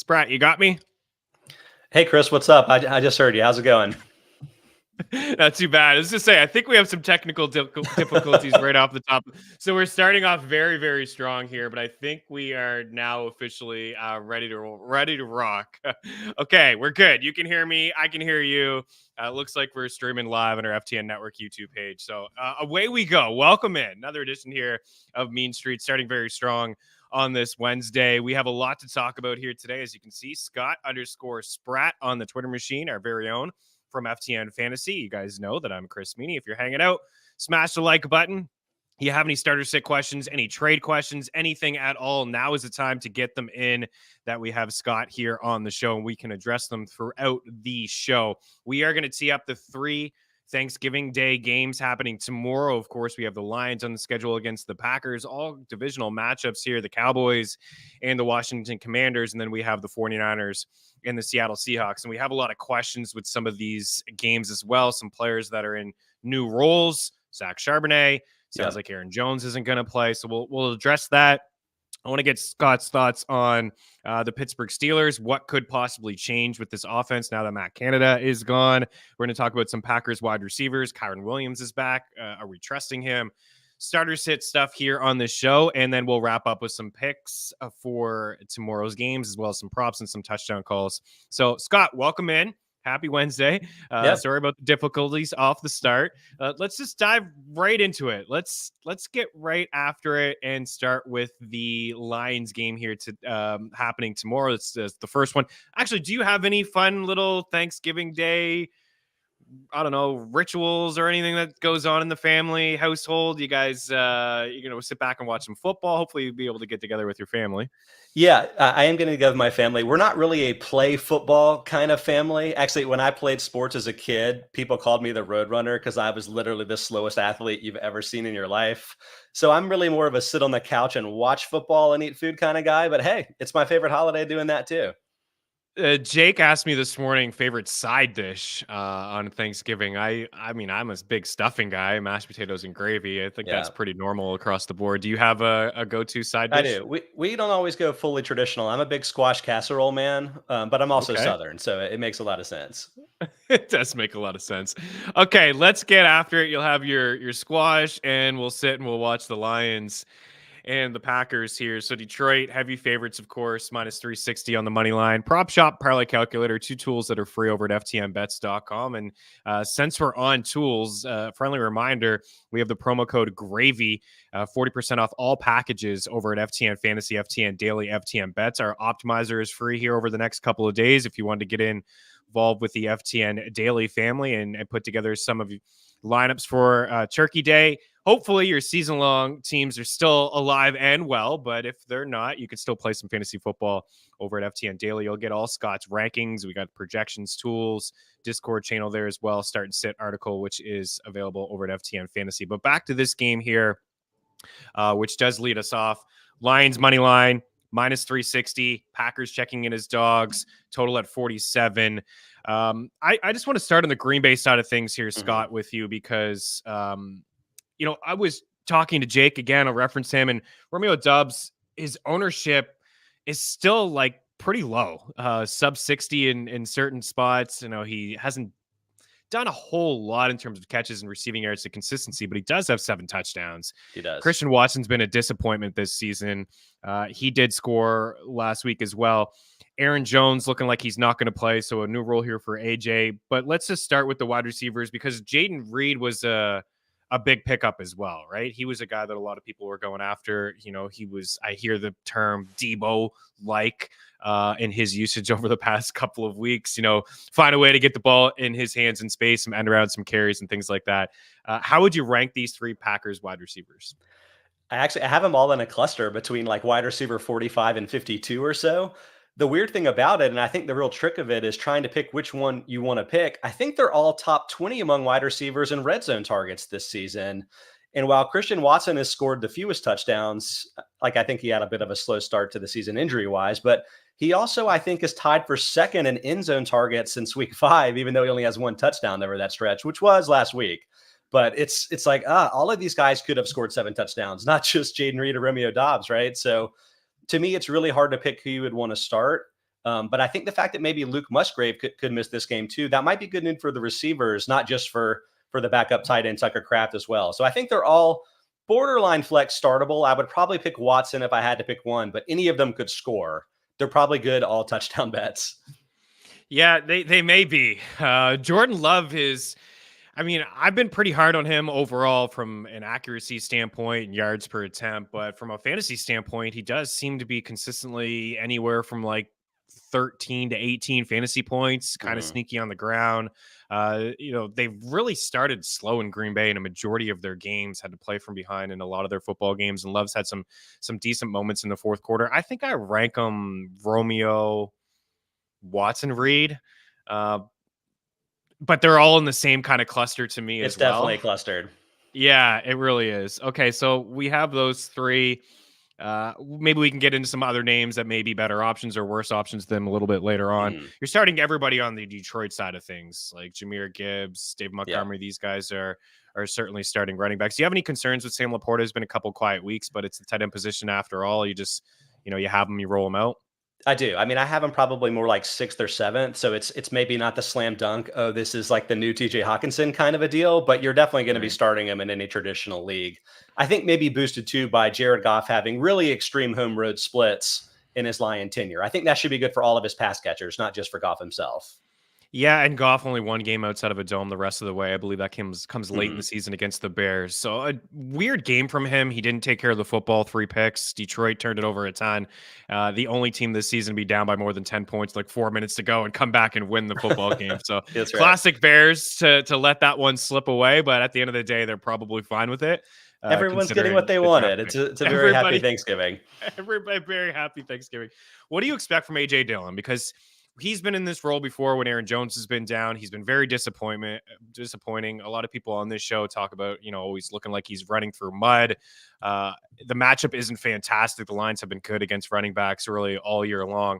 Spratt, you got me? Hey, Chris, what's up? I just heard you. How's it going? Not too bad. I was just saying, I think we have some technical difficulties right off the top. So we're starting off very, very strong here, but I think we are now officially ready to rock. Okay, we're good. You can hear me. I can hear you. Looks like we're streaming live on our FTN Network YouTube page. So away we go. Welcome in. Another edition here of Mean Street, starting very strong on this Wednesday. We have a lot to talk about here today. As you can see, Scott_Spratt on the Twitter machine, our very own from FTN Fantasy. You guys know that I'm Chris Meaney. If you're hanging out, smash the like button. You have any starter sit questions, any trade questions, anything at all, now is the time to get them in, that we have Scott here on the show and we can address them throughout the show. We are going to tee up the 3 Thanksgiving Day games happening tomorrow. Of course, we have the Lions on the schedule against the Packers, all divisional matchups here, the Cowboys and the Washington Commanders, and then we have the 49ers and the Seattle Seahawks. And we have a lot of questions with some of these games as well. Some players that are in new roles. Zach Charbonnet. Sounds like Aaron Jones isn't going to play. So we'll address that. I want to get Scott's thoughts on the Pittsburgh Steelers. What could possibly change with this offense now that Matt Canada is gone? We're going to talk about some Packers wide receivers. Kyren Williams is back. Are we trusting him? Starter sit stuff here on this show, and then we'll wrap up with some picks for tomorrow's games, as well as some props and some touchdown calls. So, Scott, welcome in. Happy Wednesday. Sorry about the difficulties off the start. Let's just dive right into it. Let's get right after it and start with the Lions game here happening tomorrow. It's the first one. Actually, do you have any fun little Thanksgiving Day, I don't know, rituals or anything that goes on in the family household? You guys, sit back and watch some football. Hopefully you'll be able to get together with your family. Yeah, I am going to go with my family. We're not really a play football kind of family. Actually, when I played sports as a kid, people called me the road runner because I was literally the slowest athlete you've ever seen in your life. So I'm really more of a sit on the couch and watch football and eat food kind of guy. But hey, it's my favorite holiday doing that too. Jake asked me this morning favorite side dish on Thanksgiving. I mean, I'm a big stuffing guy, mashed potatoes and gravy. I think that's pretty normal across the board. Do you have a go-to side dish? I do. We don't always go fully traditional. I'm a big squash casserole man, but I'm also Southern, so it makes a lot of sense. It does make a lot of sense. Okay, let's get after it. You'll have your squash, and we'll sit and we'll watch the Lions and the Packers here. So Detroit, heavy favorites, of course, minus 360 on the money line. Prop shop, parlay calculator, 2 tools that are free over at ftnbets.com. And since we're on tools, friendly reminder, we have the promo code GRAVY, 40% off all packages over at FTN Fantasy, FTN Daily, FTN Bets. Our optimizer is free here over the next couple of days if you want to get involved with the FTN Daily family and put together some of your lineups for Turkey Day. Hopefully your season-long teams are still alive and well, but if they're not, you can still play some fantasy football over at FTN Daily. You'll get all Scott's rankings. We got projections, tools, Discord channel there as well, start and sit article, which is available over at FTN Fantasy. But back to this game here, which does lead us off. Lions money line, minus 360. Packers checking in as dogs, total at 47. I just want to start on the Green Bay side of things here, Scott, with you, because I was talking to Jake again. I'll reference him, and Romeo Doubs, his ownership is still like pretty low, sub 60 in certain spots. He hasn't done a whole lot in terms of catches and receiving yards to consistency, but he does have 7 touchdowns. He does. Christian Watson's been a disappointment this season. He did score last week as well. Aaron Jones looking like he's not going to play, so a new role here for AJ. But let's just start with the wide receivers, because Jaden Reed was a big pickup as well, right? He was a guy that a lot of people were going after. He was, I hear the term Debo-like in his usage over the past couple of weeks. Find a way to get the ball in his hands in space, some end around, some carries and things like that. How would you rank these 3 Packers wide receivers? I have them all in a cluster between like wide receiver 45 and 52 or so. The weird thing about it, and I think the real trick of it, is trying to pick which one you want to pick. I think they're all top 20 among wide receivers in red zone targets this season. And while Christian Watson has scored the fewest touchdowns, I think he had a bit of a slow start to the season injury-wise, but he also, I think, is tied for second in end zone targets since week 5, even though he only has 1 touchdown over that stretch, which was last week. But it's like, all of these guys could have scored 7 touchdowns, not just Jaden Reed or Romeo Doubs, right? So to me, it's really hard to pick who you would want to start. But I think the fact that maybe Luke Musgrave could miss this game too, that might be good news for the receivers, not just for the backup tight end Tucker Kraft as well. So I think they're all borderline flex startable. I would probably pick Watson if I had to pick one, but any of them could score. They're probably good all touchdown bets. Yeah, they may be. Jordan Love is. I mean, I've been pretty hard on him overall from an accuracy standpoint and yards per attempt, but from a fantasy standpoint, he does seem to be consistently anywhere from like 13 to 18 fantasy points, kind of sneaky on the ground. They've really started slow in Green Bay, and a majority of their games had to play from behind in a lot of their football games. And Love's had some decent moments in the fourth quarter. I think I rank him Romeo, Watson, Reed. But they're all in the same kind of cluster to me as well. It's definitely clustered. Yeah, it really is. Okay, so we have those three. Maybe we can get into some other names that may be better options or worse options than a little bit later on. You're starting everybody on the Detroit side of things, like Jahmyr Gibbs, Dave Montgomery. Yeah. These guys are certainly starting running backs. Do you have any concerns with Sam Laporta? It's been a couple quiet weeks, but it's the tight end position after all. You just, you have them, you roll them out. I do. I mean, I have him probably more like 6th or 7th. So it's maybe not the slam dunk. Oh, this is like the new TJ Hawkinson kind of a deal, but you're definitely going to be starting him in any traditional league. I think maybe boosted too by Jared Goff having really extreme home road splits in his Lion tenure. I think that should be good for all of his pass catchers, not just for Goff himself. Yeah, and Goff only one game outside of a dome the rest of the way. I believe that comes late in the season against the Bears. So a weird game from him. He didn't take care of the football, 3 picks. Detroit turned it over a ton. The only team this season to be down by more than 10 points, like 4 minutes to go, and come back and win the football game. So classic right. Bears to let that one slip away. But at the end of the day, they're probably fine with it. Everyone's getting what they wanted. It's a very happy Thanksgiving. Everybody very happy Thanksgiving. What do you expect from A.J. Dillon? Because he's been in this role before when Aaron Jones has been down. He's been very disappointing. A lot of people on this show talk about, always looking like he's running through mud. The matchup isn't fantastic. The lines have been good against running backs really all year long.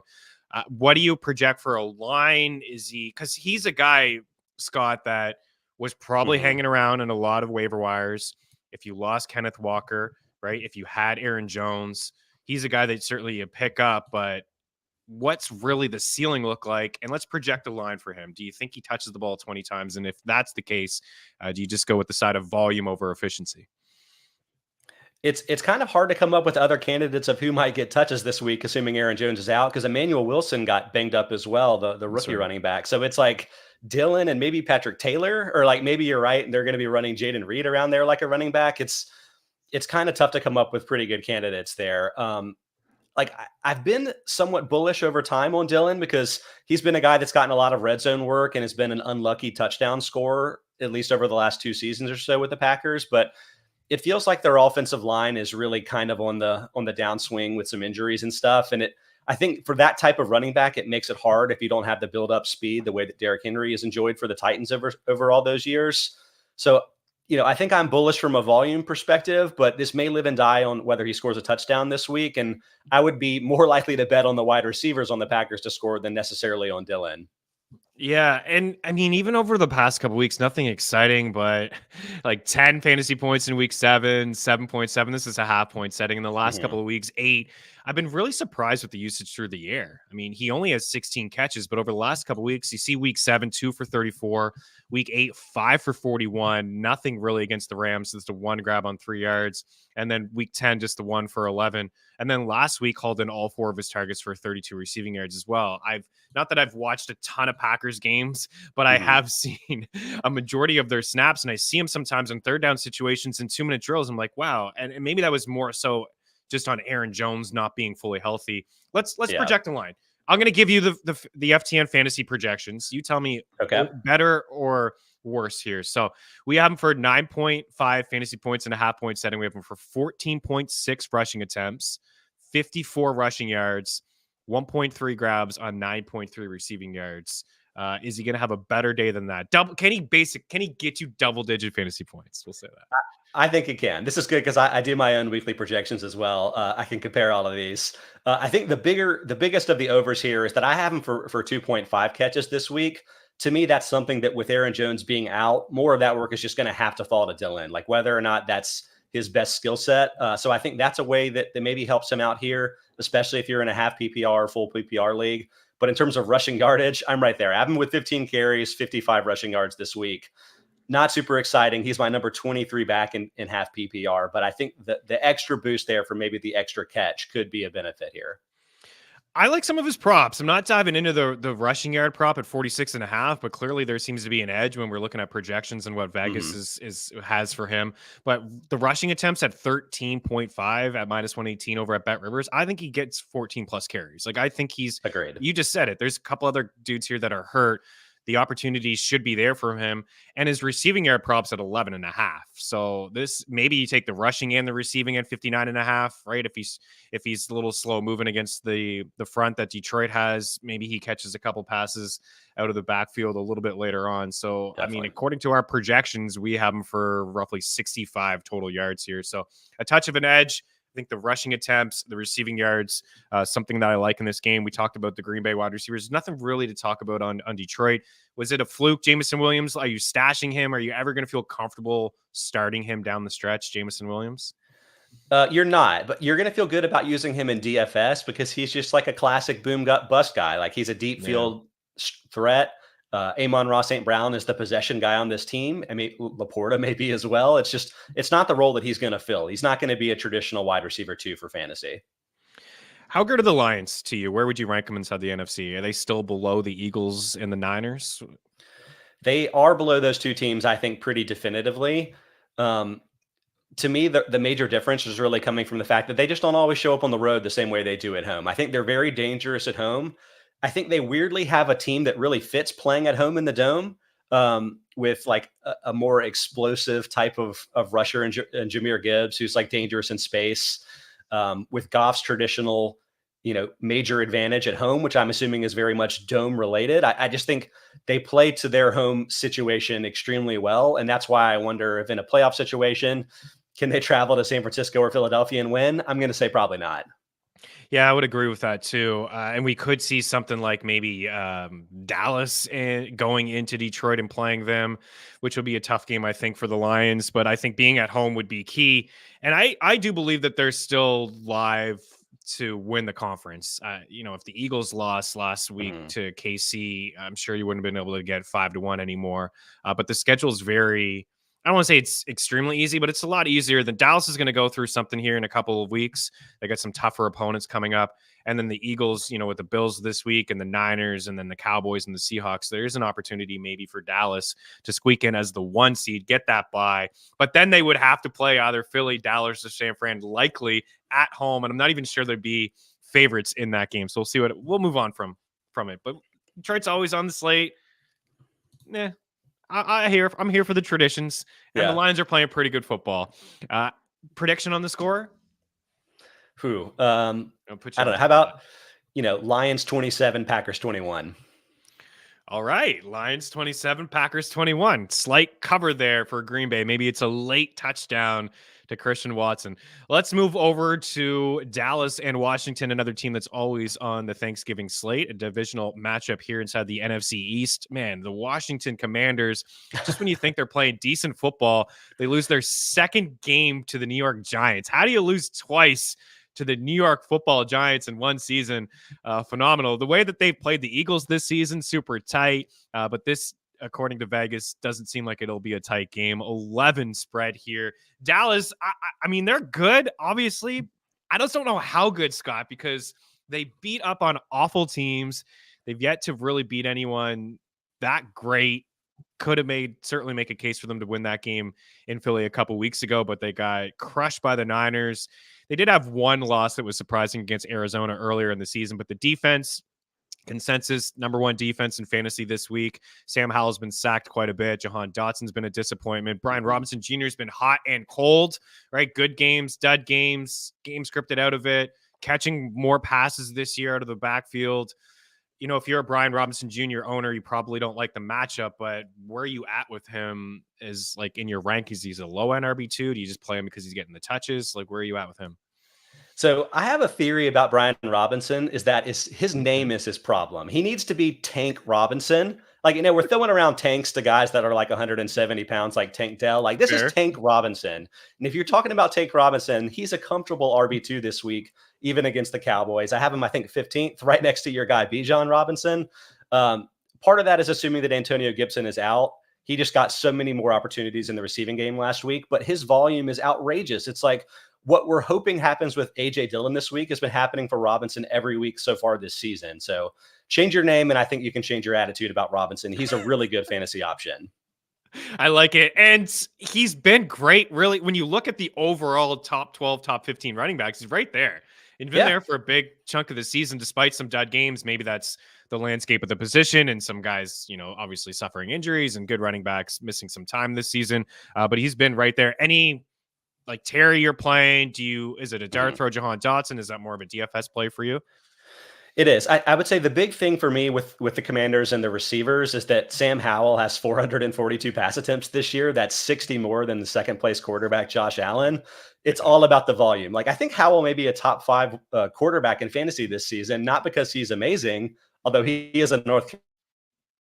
What do you project for a line? Because he's a guy, Scott, that was probably hanging around in a lot of waiver wires. If you lost Kenneth Walker, right? If you had Aaron Jones, he's a guy that certainly you pick up, but what's really the ceiling look like? And let's project a line for him. Do you think he touches the ball 20 times? And if that's the case, do you just go with the side of volume over efficiency? It's kind of hard to come up with other candidates of who might get touches this week, assuming Aaron Jones is out, because Emmanuel Wilson got banged up as well, the rookie running back. So it's like Dillon and maybe Patrick Taylor, or like maybe you're right, and they're going to be running Jaden Reed around there like a running back. It's kind of tough to come up with pretty good candidates there. I've been somewhat bullish over time on Dillon because he's been a guy that's gotten a lot of red zone work and has been an unlucky touchdown scorer, at least over the last 2 seasons or so with the Packers. But it feels like their offensive line is really kind of on the downswing with some injuries and stuff. And I think for that type of running back, it makes it hard if you don't have the build up speed the way that Derrick Henry has enjoyed for the Titans over all those years. So, I think I'm bullish from a volume perspective, but this may live and die on whether he scores a touchdown this week. And I would be more likely to bet on the wide receivers on the Packers to score than necessarily on Dillon. Yeah, and I mean, even over the past couple weeks, nothing exciting, but like 10 fantasy points in week 7, 7.7. This is a half point setting. In the last couple of weeks, 8. I've been really surprised with the usage through the air. I mean, he only has 16 catches, but over the last couple of weeks, you see week 7, 2 for 34, week 8, 5 for 41, nothing really against the Rams, just a 1 grab on 3 yards. And then week 10, just the 1 for 11. And then last week, hauled in all 4 of his targets for 32 receiving yards as well. Not that I've watched a ton of Packers games, but I have seen a majority of their snaps, and I see him sometimes in third down situations in 2-minute drills. I'm like, wow. And maybe that was more so just on Aaron Jones not being fully healthy. Let's project a line. I'm going to give you the FTN fantasy projections. You tell me better or worse here. So we have him for 9.5 fantasy points and a half point setting. We have him for 14.6 rushing attempts, 54 rushing yards, 1.3 grabs on 9.3 receiving yards. Is he going to have a better day than that? Can he get you double-digit fantasy points? We'll say that. I think he can. This is good because I do my own weekly projections as well. I can compare all of these. I think the biggest of the overs here is that I have him for 2.5 catches this week. To me, that's something that with Aaron Jones being out, more of that work is just going to have to fall to Dillon, like whether or not that's his best skill set. So I think that's a way that maybe helps him out here, especially if you're in a half PPR or full PPR league. But in terms of rushing yardage, I'm right there. I have him with 15 carries, 55 rushing yards this week. Not super exciting. He's my number 23 back in half PPR, but I think the extra boost there for maybe the extra catch could be a benefit here. I like some of his props. I'm not diving into the rushing yard prop at 46.5, but clearly there seems to be an edge when we're looking at projections and what Vegas has for him. But the rushing attempts at 13.5 at minus 118 over at Bet Rivers, I think he gets 14 plus carries. Like, I think he's agreed. You just said it. There's a couple other dudes here that are hurt. The opportunities should be there for him, and his receiving yard props at 11.5. So this, maybe you take the rushing and the receiving at 59.5, right? If he's a little slow moving against the front that Detroit has, maybe he catches a couple passes out of the backfield a little bit later on. So, Definitely. I mean, according to our projections, we have him for roughly 65 total yards here. So a touch of an edge. I think the rushing attempts, the receiving yards, something that I like in this game. We talked about the Green Bay wide receivers. Nothing really to talk about on Detroit. Was it a fluke? Jameson Williams, are you stashing him? Are you ever going to feel comfortable starting him down the stretch, Jameson Williams? You're not, but you're going to feel good about using him in DFS because he's just like a classic boom gut bust guy. Like, he's a deep field threat. Amon-Ra St. Brown is the possession guy on this team. I mean, Laporta maybe as well. It's not the role that he's going to fill. He's not going to be a traditional wide receiver 2 for fantasy. How good are the Lions to you? Where would you rank them inside the NFC? Are they still below the Eagles and the Niners? They are below those two teams, I think, pretty definitively. To me, the major difference is really coming from the fact that they just don't always show up on the road the same way they do at home. I think they're very dangerous at home. I think they weirdly have a team that really fits playing at home in the Dome, with like a more explosive type of rusher and Jahmyr Gibbs, who's like dangerous in space, with Goff's traditional, major advantage at home, which I'm assuming is very much Dome related. I just think they play to their home situation extremely well. And that's why I wonder if in a playoff situation, can they travel to San Francisco or Philadelphia and win? I'm going to say probably not. Yeah, I would agree with that too. And we could see something like maybe Dallas going into Detroit and playing them, which would be a tough game, I think, for the Lions. But I think being at home would be key. And I do believe that they're still live to win the conference. If the Eagles lost last week to KC, I'm sure you wouldn't have been able to get 5-1 anymore. But the schedule is very... I don't want to say it's extremely easy, but it's a lot easier than Dallas is going to go through something here in a couple of weeks. They got some tougher opponents coming up. And then the Eagles, with the Bills this week and the Niners and then the Cowboys and the Seahawks, there's an opportunity maybe for Dallas to squeak in as the 1 seed, get that bye. But then they would have to play either Philly, Dallas, or San Fran, likely at home. And I'm not even sure there'd be favorites in that game. So we'll move on from it. But Detroit's always on the slate. I'm here for the traditions, and the Lions are playing pretty good football. Prediction on the score? I don't know. How about, Lions 27, Packers 21? All right. Lions 27, Packers 21. Slight cover there for Green Bay. Maybe it's a late touchdown to Christian Watson. Let's move over to Dallas and Washington, another team that's always on the Thanksgiving slate, a divisional matchup here inside the NFC East. Man, the Washington Commanders, just when you think they're playing decent football, they lose their second game to the New York Giants. How do you lose twice to the New York Football Giants in one season? Phenomenal. The way that they've played the Eagles this season, super tight, but this, according to Vegas, doesn't seem like it'll be a tight game. 11 spread here. Dallas, I mean, they're good, obviously. I just don't know how good, Scott, because they beat up on awful teams. They've yet to really beat anyone that great. Could have certainly make a case for them to win that game in Philly a couple weeks ago, but they got crushed by the Niners. They did have one loss that was surprising against Arizona earlier in the season, but the defense, consensus number 1 defense in fantasy this week. Sam Howell's been sacked quite a bit. Jahan Dotson's been a disappointment. Brian Robinson Jr. has been hot and cold, right? Good games, dud games, game scripted out of it, catching more passes this year out of the backfield. If you're a Brian Robinson Jr. owner, you probably don't like the matchup, but where are you at with him is like in your rankings? He's a low end RB2. Do you just play him because he's getting the touches? Like, where are you at with him? So I have a theory about Brian Robinson is that his name is his problem. He needs to be Tank Robinson. Like, we're throwing around tanks to guys that are like 170 pounds, like Tank Dell. Like, this is Fair. Tank Robinson. And if you're talking about Tank Robinson, he's a comfortable RB2 this week, even against the Cowboys. I have him, I think, 15th, right next to your guy, Bijan Robinson. Part of that is assuming that Antonio Gibson is out. He just got so many more opportunities in the receiving game last week, but his volume is outrageous. It's like what we're hoping happens with AJ Dillon this week has been happening for Robinson every week so far this season. So change your name, and I think you can change your attitude about Robinson. He's a really good fantasy option. I like it. And he's been great, really. When you look at the overall top 12, top 15 running backs, he's right there. He's been there for a big chunk of the season, despite some dud games. Maybe that's the landscape of the position and some guys, obviously suffering injuries and good running backs missing some time this season. But he's been right there. Any like Terry you're playing? Is it a dart throw Jahan Dotson? Is that more of a DFS play for you? It is. I would say the big thing for me with the Commanders and the receivers is that Sam Howell has 442 pass attempts this year. That's 60 more than the second place quarterback, Josh Allen. It's all about the volume. Like, I think Howell may be a top 5 quarterback in fantasy this season, not because he's amazing, although he is a North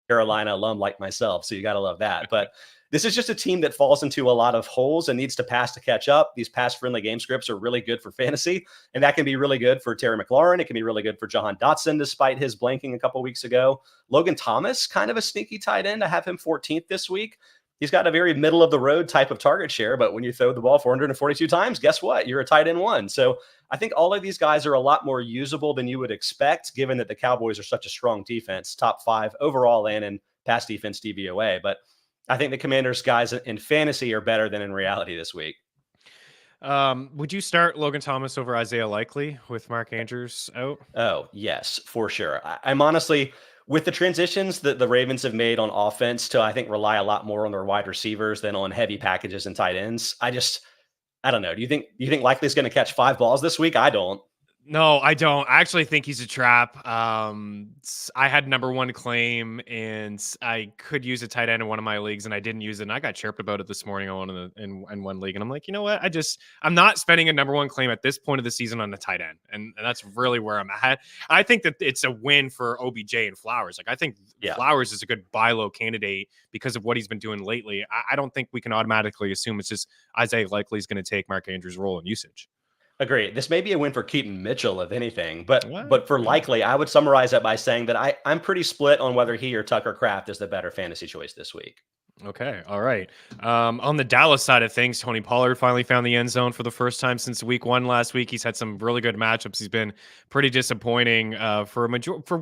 Carolina alum like myself. So you got to love that. But this is just a team that falls into a lot of holes and needs to pass to catch up. These pass-friendly game scripts are really good for fantasy, and that can be really good for Terry McLaurin. It can be really good for Jahan Dotson, despite his blanking a couple weeks ago. Logan Thomas, kind of a sneaky tight end. I have him 14th this week. He's got a very middle-of-the-road type of target share, but when you throw the ball 442 times, guess what? You're a tight end one. So I think all of these guys are a lot more usable than you would expect, given that the Cowboys are such a strong defense, top 5 overall and in pass defense DVOA. But I think the Commanders guys in fantasy are better than in reality this week. Would you start Logan Thomas over Isaiah Likely with Mark Andrews out? Oh, yes, for sure. I'm honestly, with the transitions that the Ravens have made on offense to, I think, rely a lot more on their wide receivers than on heavy packages and tight ends. I don't know. Do you think Likely's going to catch 5 balls this week? I don't. No, I don't. I actually think he's a trap. I had number 1 claim, and I could use a tight end in one of my leagues, and I didn't use it. And I got chirped about it this morning on in one league, and I'm like, you know what? I'm not spending a number 1 claim at this point of the season on a tight end, and that's really where I'm at. I think that it's a win for OBJ and Flowers. Like, I think Flowers is a good buy low candidate because of what he's been doing lately. I don't think we can automatically assume it's just Isaiah Likely is going to take Mark Andrews' role in usage. Agree. This may be a win for Keaton Mitchell, if anything, but for Likely, I would summarize it by saying that I'm pretty split on whether he or Tucker Kraft is the better fantasy choice this week. Okay. All right. On the Dallas side of things, Tony Pollard finally found the end zone for the first time since week 1 last week. He's had some really good matchups. He's been pretty disappointing for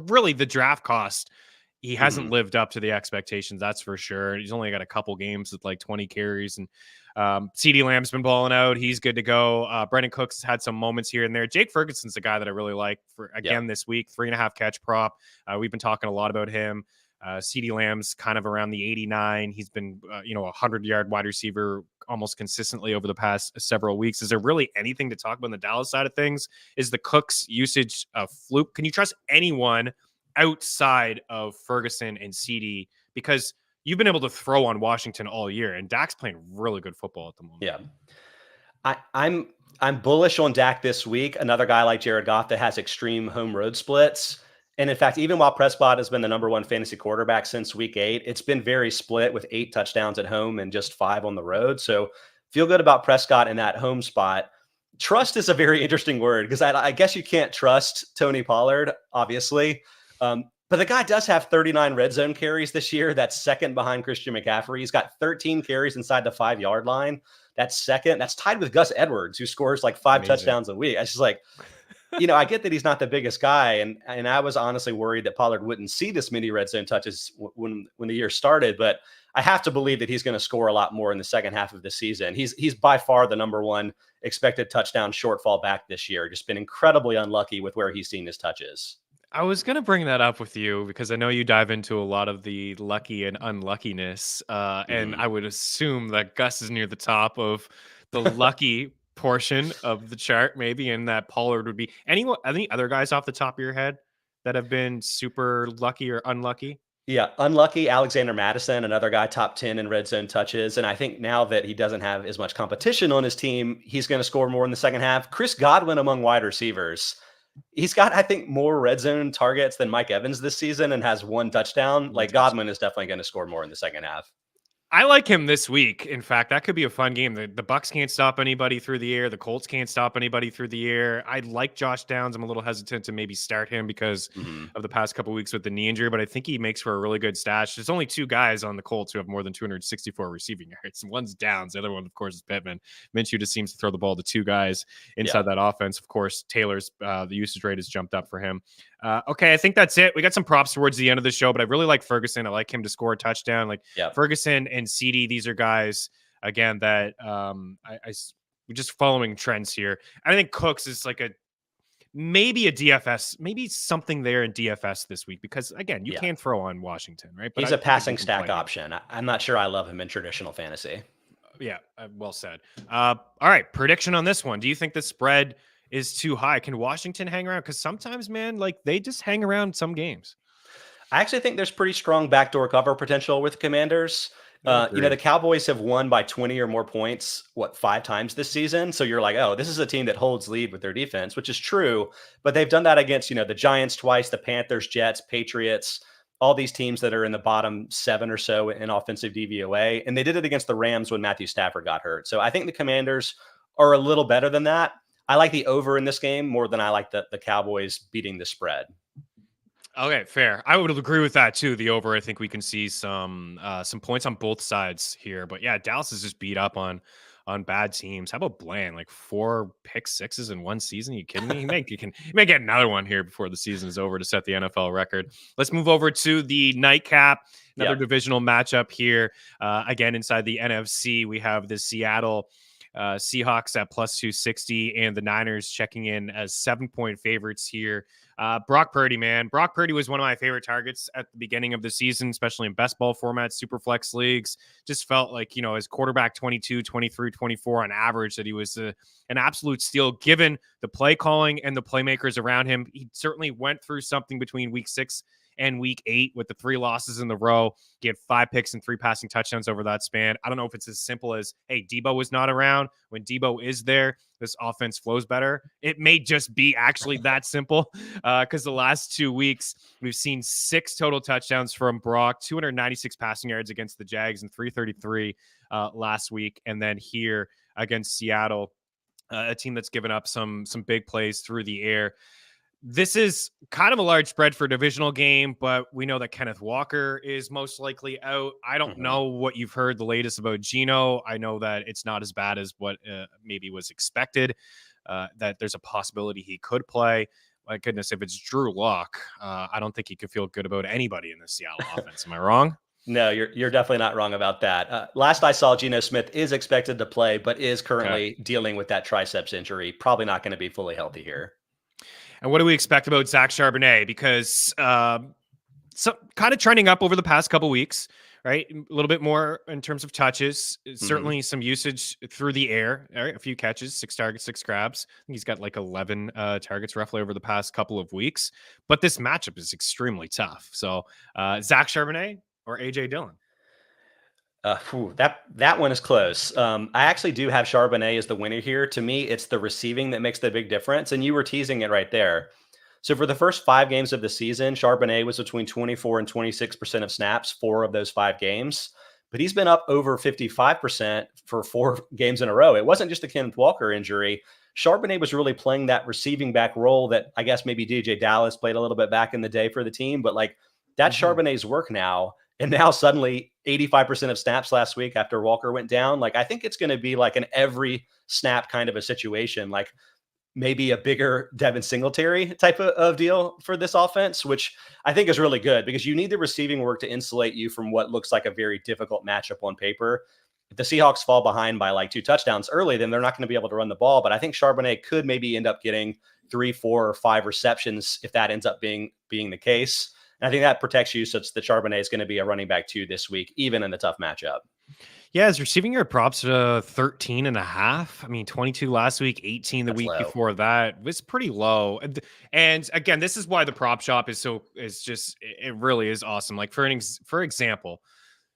really the draft cost. He hasn't lived up to the expectations, that's for sure. He's only got a couple games with like 20 carries, and CeeDee Lamb's been balling out. He's good to go. Brendan Cooks has had some moments here and there. Jake Ferguson's the guy that I really like for this week, 3.5 catch prop. We've been talking a lot about him. CeeDee Lamb's kind of around the 89. He's been, a 100-yard wide receiver almost consistently over the past several weeks. Is there really anything to talk about on the Dallas side of things? Is the Cooks usage a fluke? Can you trust anyone outside of Ferguson and CeeDee? Because you've been able to throw on Washington all year, and Dak's playing really good football at the moment. Yeah. I'm bullish on Dak this week. Another guy like Jared Goff that has extreme home road splits. And in fact, even while Prescott has been the number 1 fantasy quarterback since week 8, it's been very split with 8 touchdowns at home and just 5 on the road. So feel good about Prescott in that home spot. Trust is a very interesting word because I guess you can't trust Tony Pollard, obviously. But the guy does have 39 red zone carries this year. That's second behind Christian McCaffrey. He's got 13 carries inside the 5-yard line. That's second. That's tied with Gus Edwards, who scores like 5 touchdowns a week. It's just like, I get that he's not the biggest guy. And I was honestly worried that Pollard wouldn't see this many red zone touches when the year started. But I have to believe that he's going to score a lot more in the second half of the season. He's by far the number 1 expected touchdown shortfall back this year. Just been incredibly unlucky with where he's seen his touches. I was going to bring that up with you because I know you dive into a lot of the lucky and unluckiness. And I would assume that Gus is near the top of the lucky portion of the chart, maybe, and that Pollard would be. Any other guys off the top of your head that have been super lucky or unlucky? Yeah, unlucky Alexander Madison, another guy top 10 in red zone touches. And I think now that he doesn't have as much competition on his team, he's going to score more in the second half. Chris Godwin among wide receivers. He's got, I think, more red zone targets than Mike Evans this season and has 1 touchdown. One Like touchdown. Godwin is definitely going to score more in the second half. I like him this week. In fact, that could be a fun game. The Bucks can't stop anybody through the air. The Colts can't stop anybody through the air. I like Josh Downs. I'm a little hesitant to maybe start him because Mm-hmm. of the past couple weeks with the knee injury, but I think he makes for a really good stash. There's only 2 guys on the Colts who have more than 264 receiving yards. One's Downs. The other one, of course, is Pittman. Minshew just seems to throw the ball to 2 guys inside that offense. Of course, Taylor's the usage rate has jumped up for him. Okay, I think that's it. We got some props towards the end of the show, but I really like Ferguson. I like him to score a touchdown. Like Ferguson and CD, these are guys again that we're just following trends here. I think Cooks is like maybe a DFS, maybe something there in DFS this week because again, you can throw on Washington, right? But he's a passing stack option. I'm not sure I love him in traditional fantasy. Yeah, well said. All right, prediction on this one. Do you think the spread is too high? Can Washington hang around? Because sometimes, man, like they just hang around some games. I actually think there's pretty strong backdoor cover potential with Commanders. The Cowboys have won by 20 or more points, 5 times this season. So you're like, oh, this is a team that holds lead with their defense, which is true. But they've done that against, the Giants twice, the Panthers, Jets, Patriots, all these teams that are in the bottom 7 or so in offensive DVOA. And they did it against the Rams when Matthew Stafford got hurt. So I think the Commanders are a little better than that. I like the over in this game more than I like the Cowboys beating the spread. Okay, fair. I would agree with that too. The over, I think we can see some points on both sides here. But yeah, Dallas is just beat up on bad teams. How about Bland? Like 4 pick sixes in one season? Are you kidding me? He may get another one here before the season is over to set the NFL record. Let's move over to the nightcap. Another divisional matchup here. Again, inside the NFC, we have the Seattle Seahawks at plus 260 and the Niners checking in as 7-point favorites here. Brock Purdy, man. Brock Purdy was one of my favorite targets at the beginning of the season, especially in best ball formats, super flex leagues. Just felt like, his quarterback 22, 23, 24 on average, that he was an absolute steal given the play calling and the playmakers around him. He certainly went through something between week 6 and week 8 with the 3 losses in the row. He had 5 picks and 3 passing touchdowns over that span. I don't know if it's as simple as, hey, Debo was not around. When Debo is there, this offense flows better. It may just be actually that simple because the last 2 weeks, we've seen 6 total touchdowns from Brock, 296 passing yards against the Jags and 333 last week. And then here against Seattle, a team that's given up some big plays through the air. This is kind of a large spread for a divisional game, but we know that Kenneth Walker is most likely out. I don't know what you've heard the latest about Geno. I know that it's not as bad as what maybe was expected, that there's a possibility he could play. My goodness, if it's Drew Lock, I don't think he could feel good about anybody in the Seattle offense. Am I wrong? No, you're definitely not wrong about that. Last I saw, Geno Smith is expected to play, but is currently dealing with that triceps injury. Probably not going to be fully healthy here. And what do we expect about Zach Charbonnet? Because so kind of trending up over the past couple weeks, right? A little bit more in terms of touches, certainly some usage through the air, right? A few catches, 6 targets, 6 grabs. I think he's got like 11 targets roughly over the past couple of weeks. But this matchup is extremely tough. So Zach Charbonnet or AJ Dillon? That one is close. I actually do have Charbonnet as the winner here. To me, it's the receiving that makes the big difference. And you were teasing it right there. So for the first 5 games of the season, Charbonnet was between 24 and 26% of snaps, 4 of those 5 games. But he's been up over 55% for 4 games in a row. It wasn't just the Kenneth Walker injury. Charbonnet was really playing that receiving back role that I guess maybe DJ Dallas played a little bit back in the day for the team. But like that's Charbonnet's work now. And now suddenly 85% of snaps last week after Walker went down. Like, I think it's going to be like an every snap kind of a situation, like maybe a bigger Devin Singletary type of deal for this offense, which I think is really good because you need the receiving work to insulate you from what looks like a very difficult matchup on paper. If the Seahawks fall behind by like 2 touchdowns early, then they're not going to be able to run the ball. But I think Charbonnet could maybe end up getting 3, 4, or 5 receptions if that ends up being the case. I think that protects you such that Charbonnet is going to be a running back 2 this week, even in the tough matchup. Yeah, his receiving yard props 13 and a half. I mean, 22 last week, 18 the week before that. It was pretty low. And again, this is why the prop shop it really is awesome. Like for example,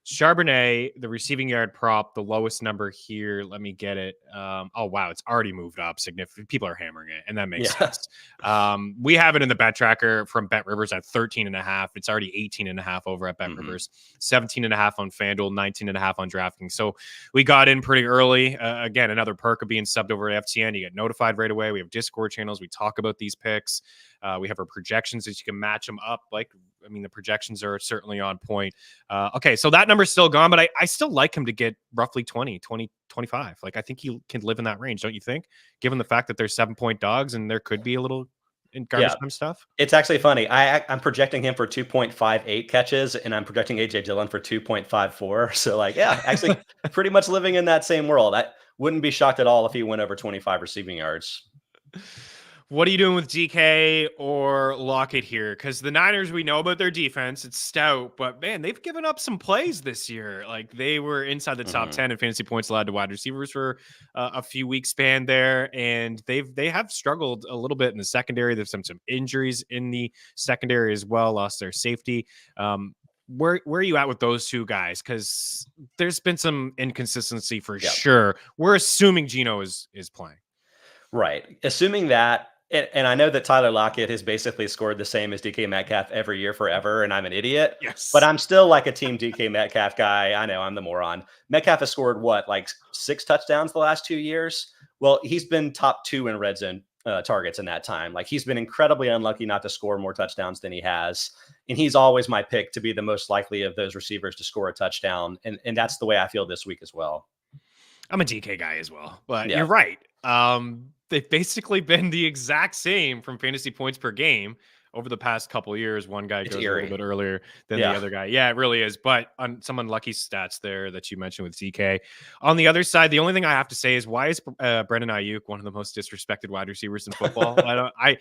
Charbonnet, the receiving yard prop, the lowest number here. Let me get it. Oh, wow. It's already moved up significantly. People are hammering it, and that makes Yeah. sense. We have it in the bet tracker from Bet Rivers at 13.5. It's already 18.5 over at Bet Rivers, 17.5 on FanDuel, 19.5 on DraftKings. So we got in pretty early. Again, another perk of being subbed over at FTN. You get notified right away. We have Discord channels. We talk about these picks. We have our projections that you can match them up. The projections are certainly on point. Okay, so that number's still gone, but I still like him to get roughly 20, 25. Like, I think he can live in that range, don't you think? Given the fact that they're 7-point dogs and there could be a little in garbage time stuff. It's actually funny. I'm projecting him for 2.58 catches, and I'm projecting AJ Dillon for 2.54. So, actually pretty much living in that same world. I wouldn't be shocked at all if he went over 25 receiving yards. What are you doing with DK or Lockett here? Because the Niners, we know about their defense. It's stout, but man, they've given up some plays this year. Like, they were inside the top 10 in fantasy points allowed to wide receivers for a few weeks span there. And they have struggled a little bit in the secondary. There's some injuries in the secondary as well, lost their safety. Where are you at with those two guys? Because there's been some inconsistency for sure. We're assuming Geno is playing. Right. Assuming that, and I know that Tyler Lockett has basically scored the same as DK Metcalf every year forever, and I'm an idiot. Yes. But I'm still like a team DK Metcalf guy. I know I'm the moron. Metcalf has scored like 6 touchdowns the last 2 years? Well, he's been top 2 in red zone targets in that time. Like, he's been incredibly unlucky not to score more touchdowns than he has. And he's always my pick to be the most likely of those receivers to score a touchdown. And that's the way I feel this week as well. I'm a DK guy as well, but you're right. They've basically been the exact same from fantasy points per game over the past couple of years. One guy goes a little bit earlier than the other guy. Yeah, it really is. But on some unlucky stats there that you mentioned with DK. On the other side, the only thing I have to say is, why is Brandon Ayuk one of the most disrespected wide receivers in football? I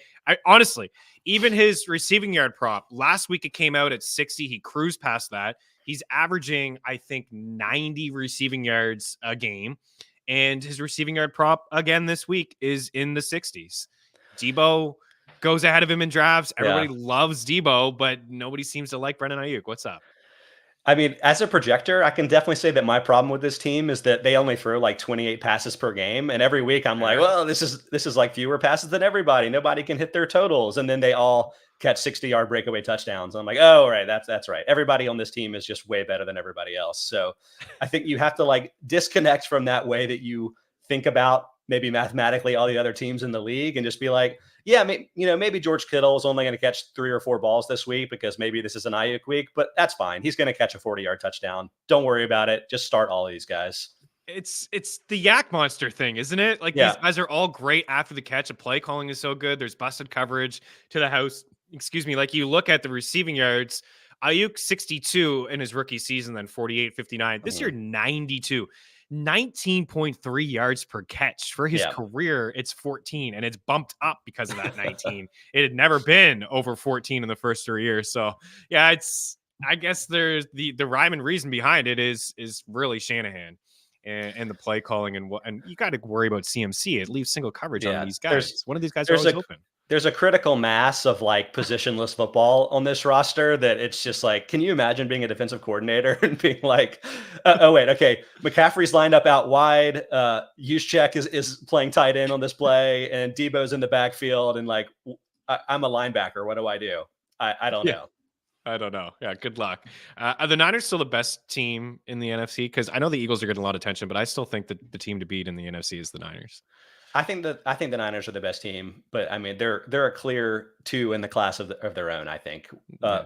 honestly, even his receiving yard prop last week, it came out at 60. He cruised past that. He's averaging, I think, 90 receiving yards a game. And his receiving yard prop again this week is in the 60s. Debo goes ahead of him in drafts. Everybody loves Debo, but nobody seems to like Brandon Ayuk. What's up? I mean, as a projector, I can definitely say that my problem with this team is that they only throw like 28 passes per game. And every week I'm like, well, this is like fewer passes than everybody. Nobody can hit their totals. And then they all catch 60-yard breakaway touchdowns. I'm like, oh, right. That's right. Everybody on this team is just way better than everybody else. So I think you have to like disconnect from that way that you think about maybe mathematically all the other teams in the league and just be like, yeah, maybe George Kittle is only going to catch 3 or 4 balls this week because maybe this is an Ayuk week, but that's fine. He's going to catch a 40-yard touchdown. Don't worry about it. Just start all of these guys. It's the yak monster thing, isn't it? Like, these guys are all great after the catch. The play calling is so good. There's busted coverage to the house. Excuse me. Like, you look at the receiving yards, Ayuk 62 in his rookie season, then 48, 59. This year, 92. 19.3 yards per catch for his career. It's 14, and it's bumped up because of that 19. It had never been over 14 in the first 3 years. So I guess there's the rhyme and reason behind it is really Shanahan and the play calling, and you got to worry about CMC. It leaves single coverage on these guys. One of these guys are always open. There's a critical mass of like positionless football on this roster that it's just like, can you imagine being a defensive coordinator and being like, oh wait, okay, McCaffrey's lined up out wide, Juszczyk is playing tight end on this play, and Debo's in the backfield, and like, I'm a linebacker. What do I do? I don't know. I don't know. Yeah, good luck. Are the Niners still the best team in the NFC? Because I know the Eagles are getting a lot of attention, but I still think that the team to beat in the NFC is the Niners. I think the Niners are the best team, but I mean they're a clear 2 in the class of their own. I think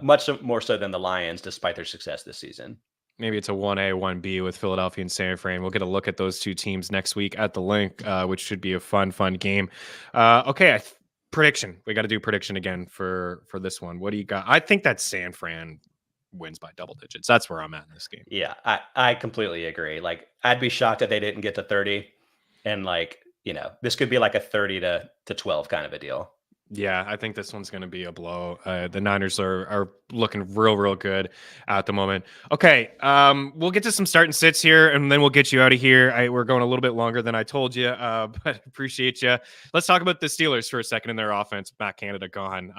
much more so than the Lions, despite their success this season. Maybe it's a 1A, 1B with Philadelphia and San Fran. We'll get a look at those 2 teams next week at the link, which should be a fun game. Okay, prediction. We got to do prediction again for this one. What do you got? I think that San Fran wins by double digits. That's where I'm at in this game. Yeah, I completely agree. Like, I'd be shocked if they didn't get to 30, and like, this could be like a 30 to 12 kind of a deal. Yeah, I think this one's going to be a blow. The Niners are looking real good at the moment. Okay, we'll get to some start and sits here, and then we'll get you out of here. We're going a little bit longer than I told you, but appreciate you. Let's talk about the Steelers for a second in their offense. Matt Canada gone.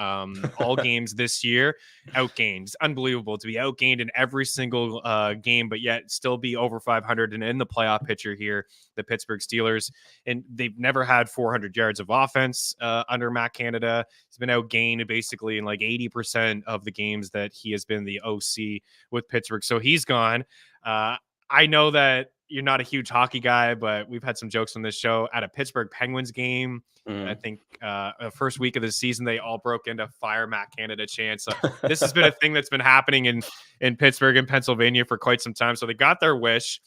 All games this year, outgained. It's unbelievable to be outgained in every single game, but yet still be over 500 and in the playoff picture here. The Pittsburgh Steelers, and they've never had 400 yards of offense under Matt Canada. He's been outgained basically in like 80% of the games that he has been the OC with Pittsburgh. So he's gone. I know that you're not a huge hockey guy, but we've had some jokes on this show at a Pittsburgh Penguins game. I think the first week of the season, they all broke into fire Matt Canada chants. So this has been a thing that's been happening in Pittsburgh and Pennsylvania for quite some time. So they got their wish.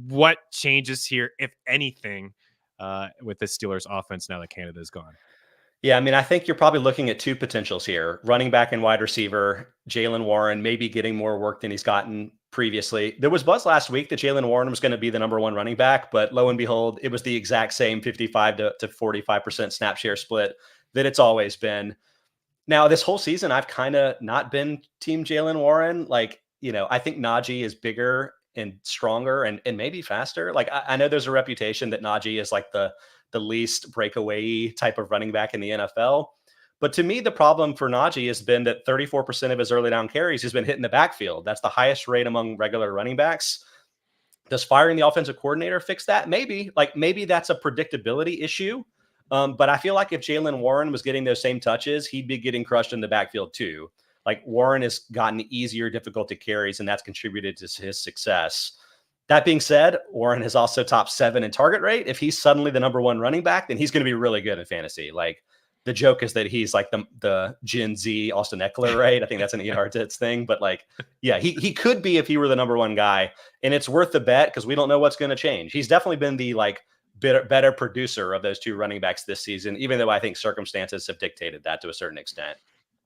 What changes here, if anything, with the Steelers offense now that Canada is gone? Yeah, I mean, I think you're probably looking at two potentials here. Running back and wide receiver, Jaylen Warren maybe getting more work than he's gotten previously. There was buzz last week that Jaylen Warren was going to be the number one running back, but lo and behold, it was the exact same 55 to 45% snap share split that it's always been. Now, this whole season, I've kind of not been team Jaylen Warren. Like, I think Najee is bigger and stronger and maybe faster. Like, I know there's a reputation that Najee is like the least breakaway type of running back in the NFL. But to me, the problem for Najee has been that 34% of his early down carries has been hit in the backfield. That's the highest rate among regular running backs. Does firing the offensive coordinator fix that? Maybe. Maybe that's a predictability issue. But I feel like if Jaylen Warren was getting those same touches, he'd be getting crushed in the backfield too. Like, Warren has gotten easier difficulty carries, and that's contributed to his success. That being said, Warren is also top 7 in target rate. If he's suddenly the number one running back, then he's going to be really good in fantasy. Like, the joke is that he's like the Gen Z Austin Eckler, right? I think that's an Ian Hartitz thing. But yeah, he could be if he were the number one guy. And it's worth the bet because we don't know what's going to change. He's definitely been the better producer of those two running backs this season, even though I think circumstances have dictated that to a certain extent.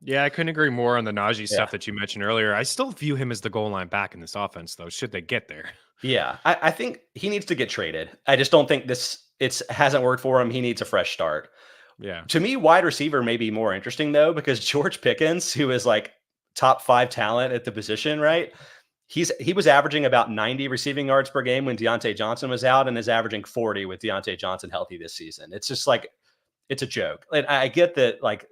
Yeah, I couldn't agree more on the Najee stuff that you mentioned earlier. I still view him as the goal line back in this offense, though, should they get there. Yeah, I think he needs to get traded. I just don't think it hasn't worked for him. He needs a fresh start. Yeah. To me, wide receiver may be more interesting, though, because George Pickens, who is like top 5 talent at the position, right? He was averaging about 90 receiving yards per game when Deontay Johnson was out and is averaging 40 with Deontay Johnson healthy this season. It's just like, it's a joke. And I get that, like,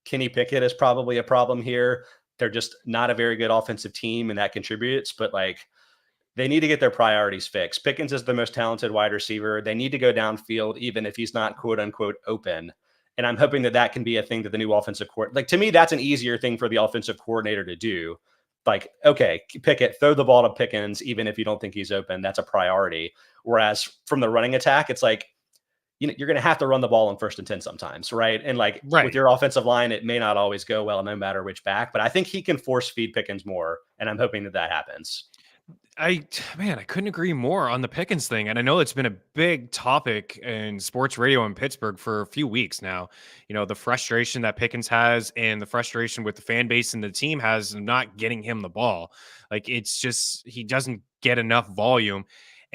Kenny Pickett is probably a problem here. They're just not a very good offensive team, and that contributes. But they need to get their priorities fixed. Pickens is the most talented wide receiver. They need to go downfield, even if he's not quote unquote open. And I'm hoping that can be a thing that the new offensive coordinator, to me, that's an easier thing for the offensive coordinator to do. Like, okay, Pickett, throw the ball to Pickens, even if you don't think he's open. That's a priority. Whereas from the running attack, it's like, you're going to have to run the ball in 1st and 10 sometimes, right? And with your offensive line, it may not always go well, no matter which back. But I think he can force feed Pickens more, and I'm hoping that happens. I couldn't agree more on the Pickens thing. And I know it's been a big topic in sports radio in Pittsburgh for a few weeks now. The frustration that Pickens has and the frustration with the fan base and the team has not getting him the ball. Like, it's just, he doesn't get enough volume.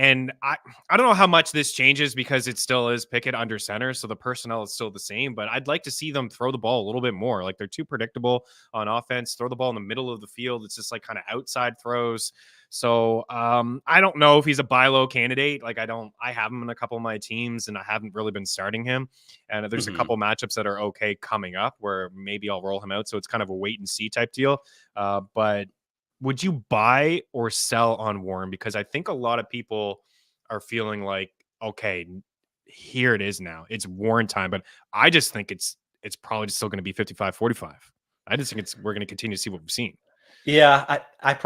And I don't know how much this changes because it still is Pickett under center. So the personnel is still the same, but I'd like to see them throw the ball a little bit more. Like, they're too predictable on offense. Throw the ball in the middle of the field. It's just like kind of outside throws. So I don't know if he's a buy low candidate. Like, I have him in a couple of my teams and I haven't really been starting him. And there's a couple matchups that are okay coming up where maybe I'll roll him out. So it's kind of a wait and see type deal. But would you buy or sell on Warren? Because I think a lot of people are feeling like, okay, here it is now. It's Warren time. But I just think it's probably still going to be 55-45. I just think we're going to continue to see what we've seen. Yeah, I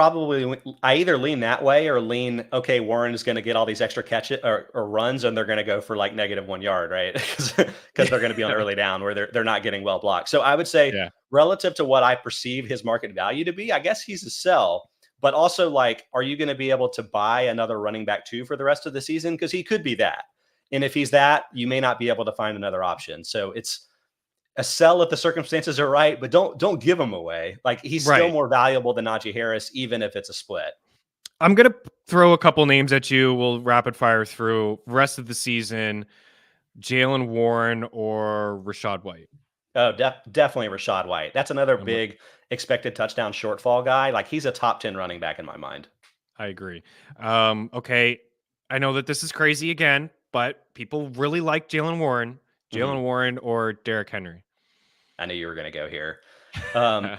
either lean that way or lean, okay, Warren is going to get all these extra catches or runs, and they're going to go for like -1 yard, right? Because they're going to be on early down where they're not getting well blocked. So I would say, relative to what I perceive his market value to be, I guess he's a sell. But also, are you going to be able to buy another running back too for the rest of the season? Because he could be that. And if he's that, you may not be able to find another option. So it's a sell if the circumstances are right, but don't give him away. Like, he's still more valuable than Najee Harris, even if it's a split. I'm going to throw a couple names at you. We'll rapid fire through rest of the season. Jaylen Warren or Rachaad White? Oh, definitely Rashad White. That's another I'm with big expected touchdown shortfall guy. Like he's a top 10 running back in my mind. I agree. Okay, I know that this is crazy again, but people really like Jalen Warren. Mhm. Jalen Warren or Derrick Henry? I knew you were going to go here. Um,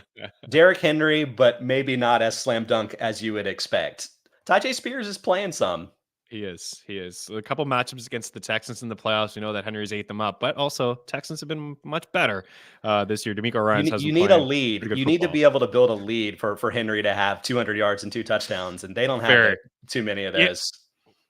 Derrick Henry, but maybe not as slam dunk as you would expect. Tajay Spears is playing some. He is. He is. A couple matchups against the Texans in the playoffs. We know that Henry's ate them up, but also Texans have been much better this year. D'Amico Ryans has You been need a playing lead. pretty good You need to football. be able to build a lead for Henry to have 200 yards and 2 touchdowns, and they don't have Fair. too many of Yeah, those.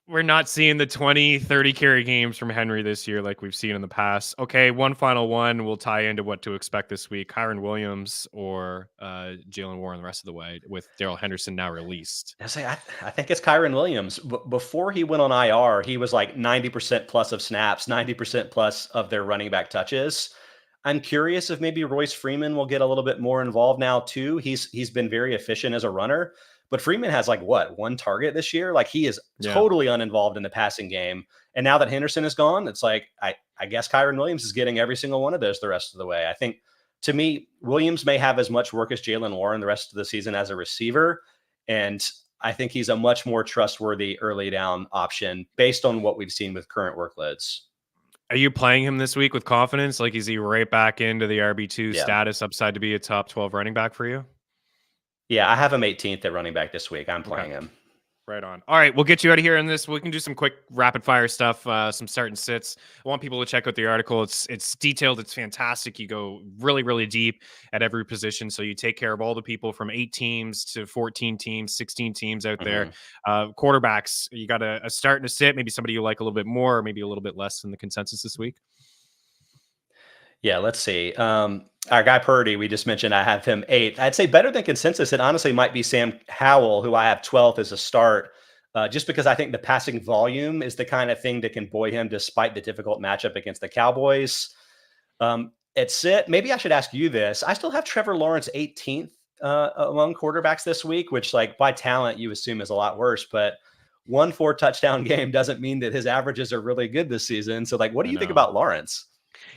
we're not seeing the 20, 30 carry games from Henry this year like we've seen in the past. Okay, one final one will tie into what to expect this week. Kyren Williams or Jalen Warren the rest of the way with Daryl Henderson now released. I think it's Kyren Williams. Before he went on IR, he was like 90% plus of snaps, 90% plus of their running back touches. I'm curious if maybe Royce Freeman will get a little bit more involved now too. He's been very efficient as a runner, but Freeman has like what, one target this year? Like he is Yeah. totally uninvolved in the passing game. And now that Henderson is gone, it's like I guess Kyren Williams is getting every single one of those the rest of the way. I think to me, Williams may have as much work as Jalen Warren the rest of the season as a receiver. And I think he's a much more trustworthy early down option based on what we've seen with current workloads. Are you playing him this week with confidence? Like, is he right back into the RB2 Yeah. status upside to be a top 12 running back for you? Yeah. I have him 18th at running back this week. I'm Okay. playing him. Right on. All right, we'll get you out of here in this. We can do some quick rapid fire stuff, some start and sits. I want people to check out the article. It's detailed. It's fantastic. You go really, really deep at every position. So you take care of all the people from 8 teams to 14 teams, 16 teams out there. Mhm. Quarterbacks, you got a start and a sit, maybe somebody you like a little bit more, or maybe a little bit less than the consensus this week. Yeah, let's see. Our guy Purdy, we just mentioned, I have him 8th. I'd say better than consensus. It honestly might be Sam Howell, who I have 12th as a start, just because I think the passing volume is the kind of thing that can buoy him despite the difficult matchup against the Cowboys. At sit, maybe I should ask you this. I still have Trevor Lawrence 18th among quarterbacks this week, which, like, by talent, you assume is a lot worse. But 1 4 touchdown game doesn't mean that his averages are really good this season. So, like, what do I you think know. about Lawrence?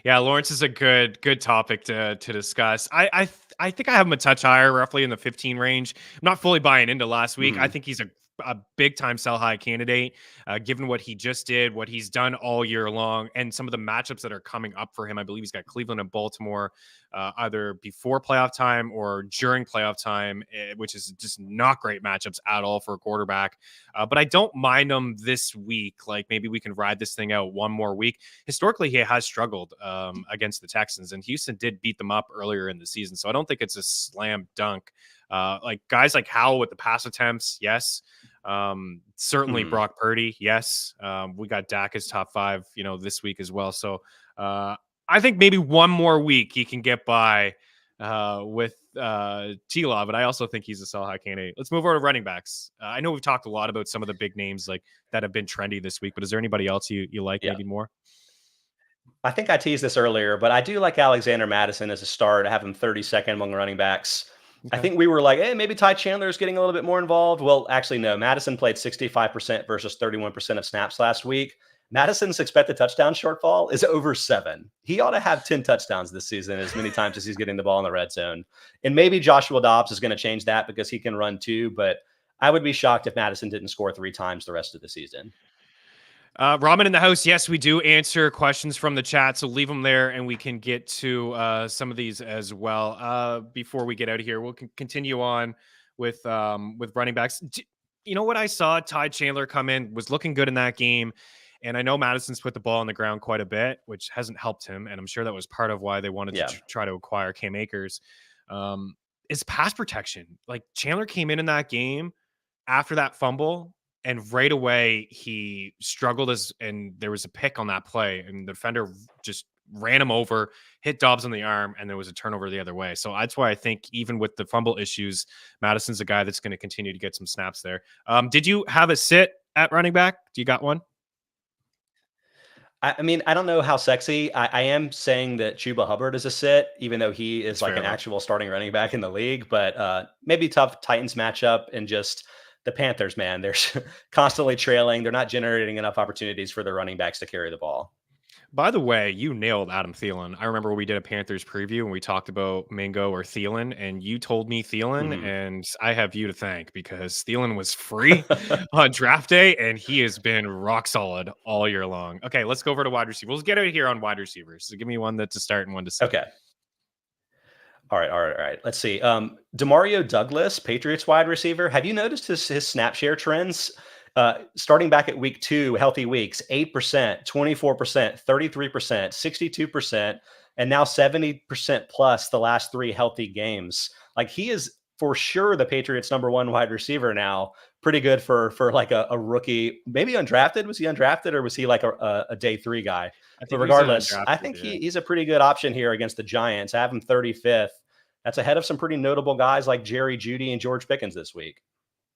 Yeah, Lawrence is a good topic to discuss. I think I have him a touch higher, roughly in the 15 range. I'm not fully buying into last week. I Mhm. think he's a big time sell high candidate, given what he just did, what he's done all year long, and some of the matchups that are coming up for him. I believe he's got Cleveland and Baltimore, either before playoff time or during playoff time, which is just not great matchups at all for a quarterback. But I don't mind him this week. Like maybe we can ride this thing out one more week. Historically, he has struggled against the Texans, and Houston did beat them up earlier in the season. So I don't think it's a slam dunk. Like guys like Howell with the pass attempts, yes. Certainly Hmm. Brock Purdy, yes. We got Dak as top 5, this week as well. So I think maybe one more week he can get by with T-Law, but I also think he's a sell high candidate. Let's move over to running backs. I know we've talked a lot about some of the big names like that have been trendy this week, but is there anybody else you like Yeah. maybe more? I think I teased this earlier, but I do like Alexander Madison as a start. I have him 32nd among running backs. I Okay. think we were like, hey, maybe Ty Chandler is getting a little bit more involved. Well, actually, no. Madison played 65% versus 31% of snaps last week. Madison's expected touchdown shortfall is over 7. He ought to have 10 touchdowns this season as many times as he's getting the ball in the red zone. And maybe Joshua Dobbs is going to change that because he can run too, but I would be shocked if Madison didn't score 3 times the rest of the season. Ramen in the house. Yes, we do answer questions from the chat, so leave them there, and we can get to some of these as well. Before we get out of here, we'll continue on with running backs. You know what I saw? Ty Chandler come in, was looking good in that game, and I know Madison's put the ball on the ground quite a bit, which hasn't helped him, and I'm sure that was part of why they wanted to Yeah. try to acquire Cam Akers. Um, is pass protection. Like Chandler came in that game after that fumble, and right away he struggled and there was a pick on that play, and the defender just ran him over, hit Dobbs on the arm, and there was a turnover the other way. So that's why I think even with the fumble issues, Madison's a guy that's going to continue to get some snaps there. Did you have a sit at running back? Do you got one? I mean, I don't know how sexy. I am saying that Chuba Hubbard is a sit, even though he is That's like fair an though. actual starting running back in the league. But maybe tough Titans matchup and just the Panthers, man. They're constantly trailing. They're not generating enough opportunities for their running backs to carry the ball. By the way, you nailed Adam Thielen. I remember we did a Panthers preview and we talked about Mingo or Thielen, and you told me Thielen, Mhm. and I have you to thank because Thielen was free on draft day, and he has been rock solid all year long. Okay, let's go over to wide receivers. Let's get out of here on wide receivers. So give me one to start and one to sit. Okay. All right. Let's see. Demario Douglas, Patriots wide receiver. Have you noticed his snap share trends? Starting back at week 2, healthy weeks, 8%, 24%, 33%, 62%, and now 70% plus the last 3 healthy games. Like, he is for sure the Patriots number 1 wide receiver now. Pretty good for like a rookie, maybe undrafted. Was he undrafted or was he like a day 3 guy? I But think he was regardless, I undrafted. think Yeah. he's a pretty good option here against the Giants. I have him 35th. That's ahead of some pretty notable guys like Jerry Jeudy and George Pickens this week.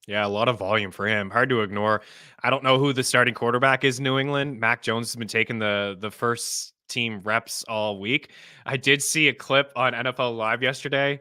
Yeah, a lot of volume for him. Hard to ignore. I don't know who the starting quarterback is in New England. Mac Jones has been taking the first team reps all week. I did see a clip on NFL Live yesterday.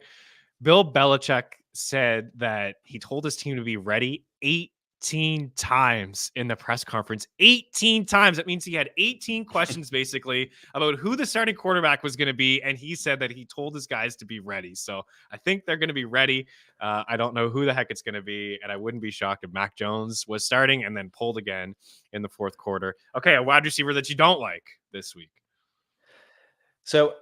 Bill Belichick said that he told his team to be ready 18 times in the press conference. 18 times. That means he had 18 questions basically about who the starting quarterback was going to be. And he said that he told his guys to be ready. So I think they're going to be ready. I don't know who the heck it's going to be. And I wouldn't be shocked if Mac Jones was starting and then pulled again in the fourth quarter. Okay, a wide receiver that you don't like this week. So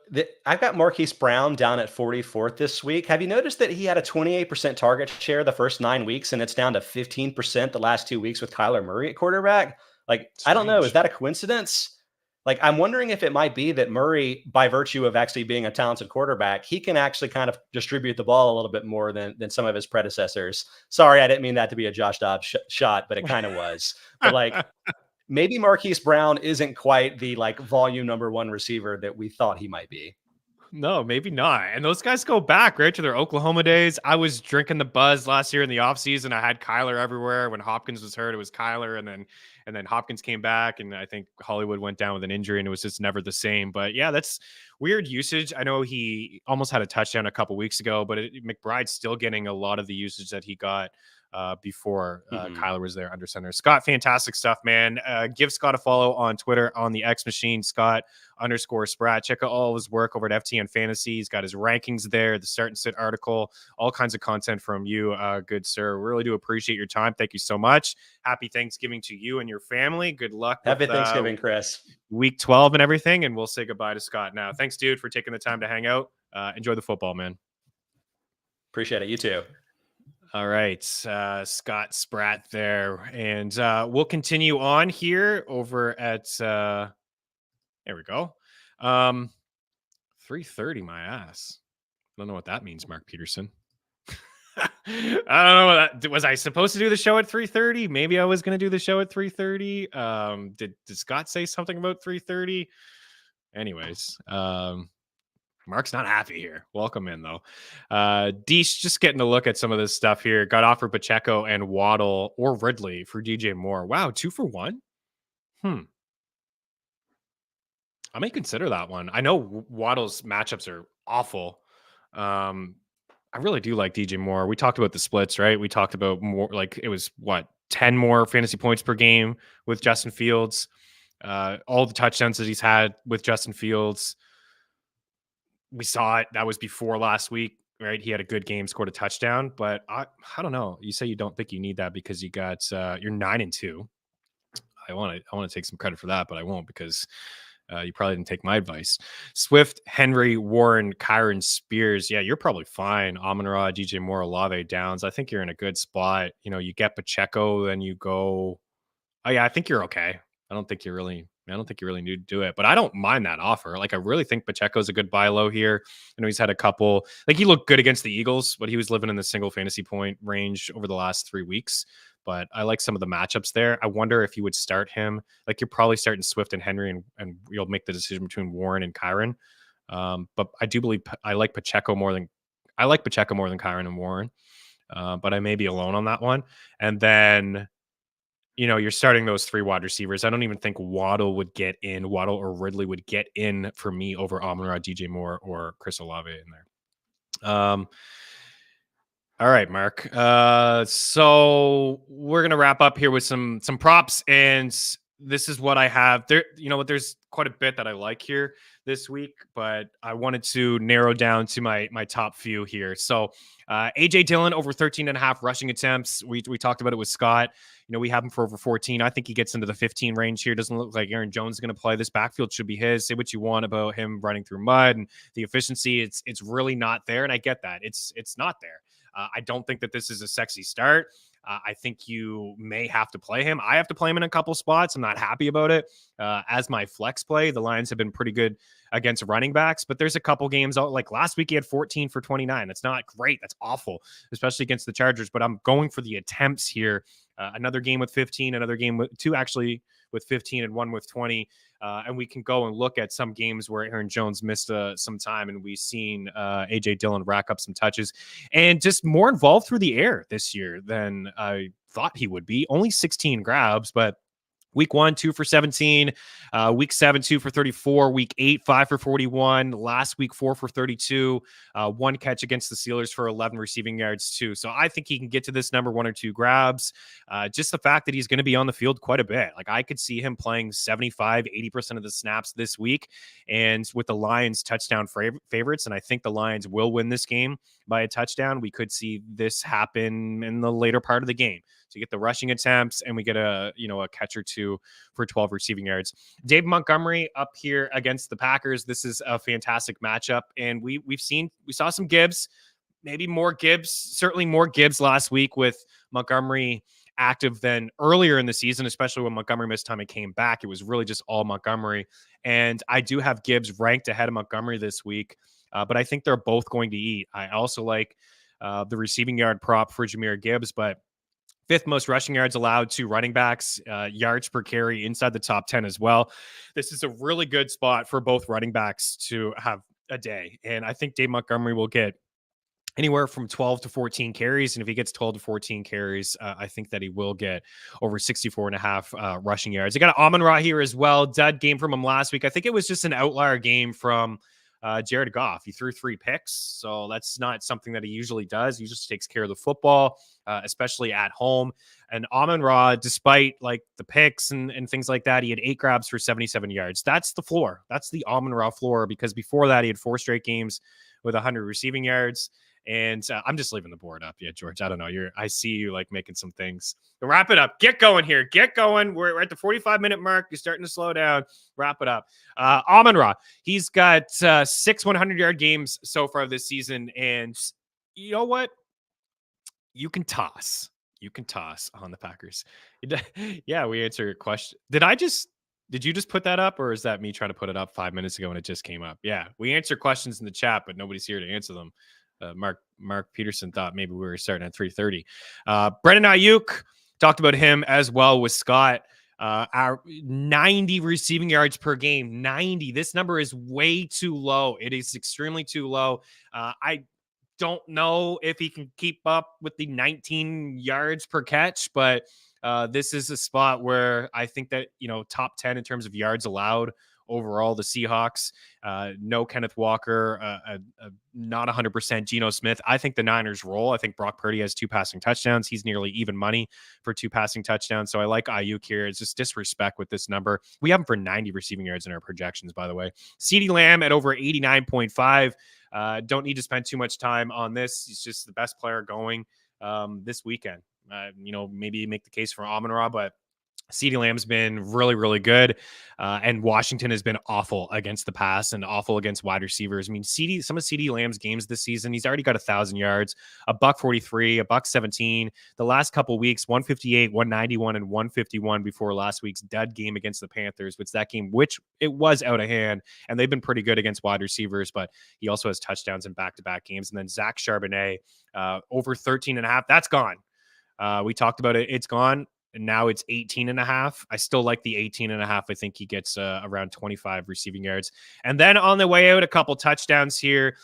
I've got Marquise Brown down at 44th this week. Have you noticed that he had a 28% target share the first 9 weeks and it's down to 15% the last 2 weeks with Kyler Murray at quarterback? Like, I don't know. Is Strange. that a coincidence? Like, I'm wondering if it might be that Murray, by virtue of actually being a talented quarterback, he can actually kind of distribute the ball a little bit more than some of his predecessors. Sorry, I didn't mean that to be a Josh Dobbs shot, but it kind of was. But like, maybe Marquise Brown isn't quite the like volume number 1 receiver that we thought he might be. No, maybe not. And those guys go back, right, to their Oklahoma days. I was drinking the buzz last year in the offseason. I had Kyler everywhere. When Hopkins was hurt, it was Kyler, and then Hopkins came back, and I think Hollywood went down with an injury, and it was just never the same. But yeah, that's weird usage. I know he almost had a touchdown a couple weeks ago, but McBride's still getting a lot of the usage that he got before Mhm. Kyler was there under center. Scott, fantastic stuff, man. Give Scott a follow on Twitter on the X Machine, Scott_Spratt. Check out all of his work over at FTN Fantasy. He's got his rankings there, the start and sit article, all kinds of content from you, good sir. Really do appreciate your time. Thank you so much. Happy Thanksgiving to you and your family. Good luck with Happy Thanksgiving, Chris. week 12 and everything. And we'll say goodbye to Scott now. Thanks, dude, for taking the time to hang out. Enjoy the football, man. Appreciate it. You too. All right, Scott Spratt there, and we'll continue on here over at. There we go. 3:30, my ass. I don't know what that means, Mark Peterson. I don't know what that was. I supposed to do the show at 3:30? Maybe I was going to do the show at 3:30. Did Scott say something about 3:30? Anyways, Mark's not happy here. Welcome in, though. Deesh, just getting a look at some of this stuff here. Got offered Pacheco and Waddle or Ridley for DJ Moore. Wow, 2 for 1? I may consider that one. I know Waddle's matchups are awful. I really do like DJ Moore. We talked about the splits, right? We talked about more like it was what 10 more fantasy points per game with Justin Fields. All the touchdowns that he's had with Justin Fields. We saw it. That was before last week, right? He had a good game, scored a touchdown, but I don't know. You say you don't think you need that because you got you're 9-2. I want to take some credit for that, but I won't because you probably didn't take my advice. Swift, Henry, Warren, Kyren, Spears. Yeah, you're probably fine. Amon-Ra, DJ Moore, Olave, Downs. I think you're in a good spot. You know, you get Pacheco, then you go. Oh yeah, I think you're okay. I don't think you really need to do it, but I don't mind that offer. Like, I really think Pacheco's a good buy low here. I know he's had a couple, like he looked good against the Eagles, but he was living in the single fantasy point range over the last 3 weeks. But I like some of the matchups there. I wonder if you would start him. Like, you're probably starting Swift and Henry, and you'll make the decision between Warren and Kyren. But I do believe I like Pacheco more than Kyren and Warren. But I may be alone on that one. And then, you know, you're starting those 3 wide receivers. I don't even think Waddle or Ridley would get in for me over Amon-Ra, DJ Moore, or Chris Olave in there. All right, Mark. So we're gonna wrap up here with some props, and this is what I have there. You know what? There's quite a bit that I like here this week, but I wanted to narrow down to my top few here. So AJ Dillon over 13 and a half rushing attempts. We talked about it with Scott. You know, we have him for over 14. I think he gets into the 15 range here. Doesn't look like Aaron Jones is going to play. This backfield should be his. Say what you want about him running through mud and the efficiency. It's really not there, and I get that. It's not there. I don't think that this is a sexy start. I think you may have to play him. I have to play him in a couple spots. I'm not happy about it. As my flex play, the Lions have been pretty good against running backs, but there's a couple games like last week he had 14 for 29. That's not great. That's awful, especially against the Chargers, but I'm going for the attempts here. Another game with 15, another game with two actually with 15 and one with 20. And we can go and look at some games where Aaron Jones missed some time, and we've seen A.J. Dillon rack up some touches and just more involved through the air this year than I thought he would be. Only 16 grabs, but Week 1, 2 for 17. Week 7, 2 for 34. Week 8, 5 for 41. Last week, 4 for 32. One catch against the Steelers for 11 receiving yards, too. So I think he can get to this number, 1 or 2 grabs. Just the fact that he's going to be on the field quite a bit. Like, I could see him playing 75, 80% of the snaps this week. And with the Lions touchdown favorites, and I think the Lions will win this game by a touchdown, we could see this happen in the later part of the game. So you get the rushing attempts, and we get a catch or two for 12 receiving yards. Dave Montgomery up here against the Packers. This is a fantastic matchup, and we saw some Gibbs, maybe more Gibbs, certainly more Gibbs last week with Montgomery active than earlier in the season, especially when Montgomery missed time and came back. It was really just all Montgomery, and I do have Gibbs ranked ahead of Montgomery this week, but I think they're both going to eat. I also like the receiving yard prop for Jahmyr Gibbs, but 5th most rushing yards allowed to running backs, yards per carry inside the top 10 as well. This is a really good spot for both running backs to have a day. And I think Dave Montgomery will get anywhere from 12 to 14 carries. And if he gets 12 to 14 carries, I think that he will get over 64 and a half rushing yards. I got Amon-Ra here as well. Dud game from him last week. I think it was just an outlier game from Jared Goff. He threw 3 picks, so that's not something that he usually does. He just takes care of the football, especially at home. And Amon-Ra, despite like the picks and things like that, he had 8 grabs for 77 yards. That's the floor. That's the Amon-Ra floor, because before that he had 4 straight games with 100 receiving yards. And I'm just leaving the board up. Yeah, George, I don't know. I see you like making some things. But wrap it up. Get going here. Get going. We're at the 45-minute mark. You're starting to slow down. Wrap it up. Amon-Ra, he's got 6 100-yard games so far this season. And you know what? You can toss. You can toss on the Packers. Yeah, we answered your question. Did you just put that up, or is that me trying to put it up 5 minutes ago and it just came up? Yeah, we answer questions in the chat, but nobody's here to answer them. Mark Peterson thought maybe we were starting at 3:30. Brandon Ayuk, talked about him as well with Scott. Our 90 receiving yards per game. 90. This number is way too low. It is extremely too low. I don't know if he can keep up with the 19 yards per catch, but this is a spot where I think that, top 10 in terms of yards allowed overall, the Seahawks. No Kenneth Walker, not 100% Geno Smith. I think the Niners roll. I think Brock Purdy has 2 passing touchdowns. He's nearly even money for 2 passing touchdowns. So I like Ayuk here. It's just disrespect with this number. We have him for 90 receiving yards in our projections, by the way. CeeDee Lamb at over 89.5. Don't need to spend too much time on this. He's just the best player going this weekend. Maybe make the case for Amon-Ra, but CeeDee Lamb's been really, really good. And Washington has been awful against the pass and awful against wide receivers. I mean, some of CeeDee Lamb's games this season, he's already got 1,000 yards, $143, $117. The last couple weeks, 158, 191, and 151 before last week's dud game against the Panthers, which it was out of hand. And they've been pretty good against wide receivers, but he also has touchdowns in back-to-back games. And then Zach Charbonnet, over 13 and a half. That's gone. We talked about it. It's gone. And now it's 18 and a half. I still like the 18 and a half. I think he gets around 25 receiving yards. And then on the way out, a couple touchdowns here.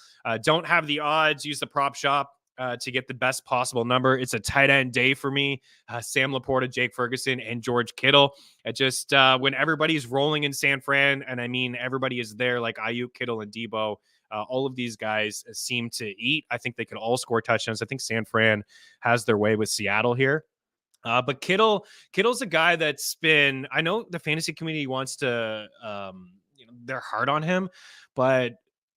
Don't have the odds. Use the prop shop to get the best possible number. It's a tight end day for me. Sam Laporta, Jake Ferguson, and George Kittle. When everybody's rolling in San Fran, and I mean everybody is there, like Ayuk, Kittle, and Debo. All of these guys seem to eat. I think they could all score touchdowns. I think San Fran has their way with Seattle here. But Kittle's a guy that's been, I know the fantasy community wants to, they're hard on him, but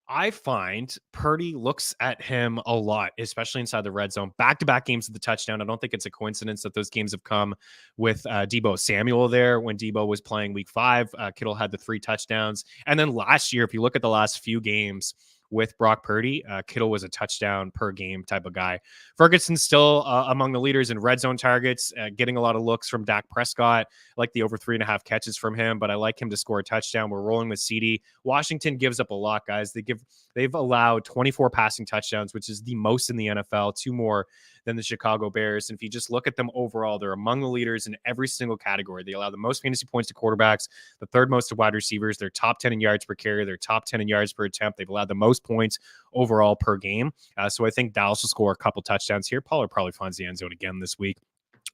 I find Purdy looks at him a lot, especially inside the red zone. Back-to-back games of the touchdown. I don't think it's a coincidence that those games have come with Deebo Samuel there. When Deebo was playing week 5, Kittle had the 3 touchdowns. And then last year, if you look at the last few games with Brock Purdy, Kittle was a touchdown per game type of guy. Ferguson's still among the leaders in red zone targets, getting a lot of looks from Dak Prescott. I like the over 3.5 catches from him, but I like him to score a touchdown. We're rolling with CD. Washington gives up a lot, guys. They've allowed 24 passing touchdowns, which is the most in the NFL, 2 more than the Chicago Bears. And if you just look at them overall, they're among the leaders in every single category. They allow the most fantasy points to quarterbacks, the 3rd most to wide receivers. They're top 10 in yards per carry. They're top 10 in yards per attempt. They've allowed the most points overall per game. So I think Dallas will score a couple touchdowns here. Pollard probably finds the end zone again this week.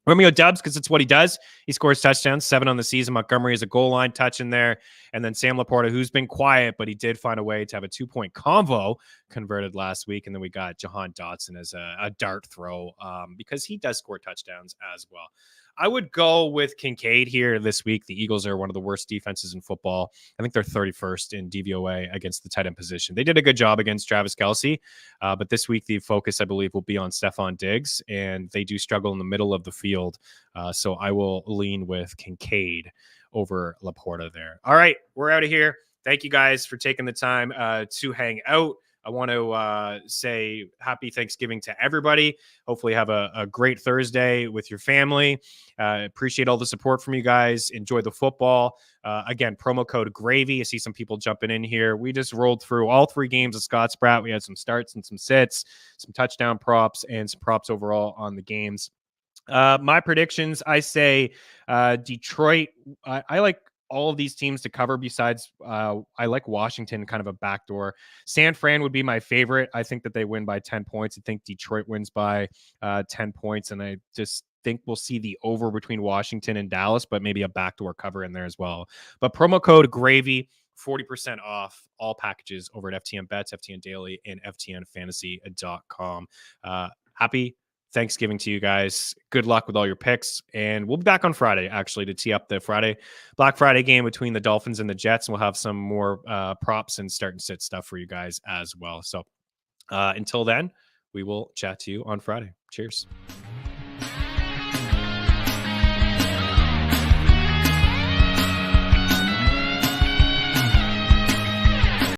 Romeo Dubs, because it's what he does. He scores touchdowns, 7 on the season. Montgomery is a goal line touch in there. And then Sam Laporta, who's been quiet, but he did find a way to have a 2-point convo converted last week. And then we got Jahan Dotson as a dart throw because he does score touchdowns as well. I would go with Kincaid here this week. The Eagles are one of the worst defenses in football. I think they're 31st in DVOA against the tight end position. They did a good job against Travis Kelce, but this week the focus, I believe, will be on Stephon Diggs, and they do struggle in the middle of the field. So I will lean with Kincaid over Laporta there. All right, we're out of here. Thank you guys for taking the time to hang out. I want to say happy Thanksgiving to everybody. Hopefully have a great Thursday with your family. Appreciate all the support from you guys. Enjoy the football. Again, promo code GRAVY. I see some people jumping in here. We just rolled through all 3 games of Scott Spratt. We had some starts and some sits, some touchdown props, and some props overall on the games. My predictions, I say Detroit. I like all of these teams to cover besides I like Washington, kind of a backdoor. San Fran would be my favorite. I think that they win by 10 points. I think Detroit wins by 10 points. And I just think we'll see the over between Washington and Dallas, but maybe a backdoor cover in there as well. But promo code GRAVY, 40% off all packages over at FTN Bets, FTN Daily, and FTNFantasy.com. Happy Thanksgiving to you guys. Good luck with all your picks. And we'll be back on Friday, actually, to tee up the Black Friday game between the Dolphins and the Jets. And we'll have some more props and start and sit stuff for you guys as well. So until then, we will chat to you on Friday. Cheers.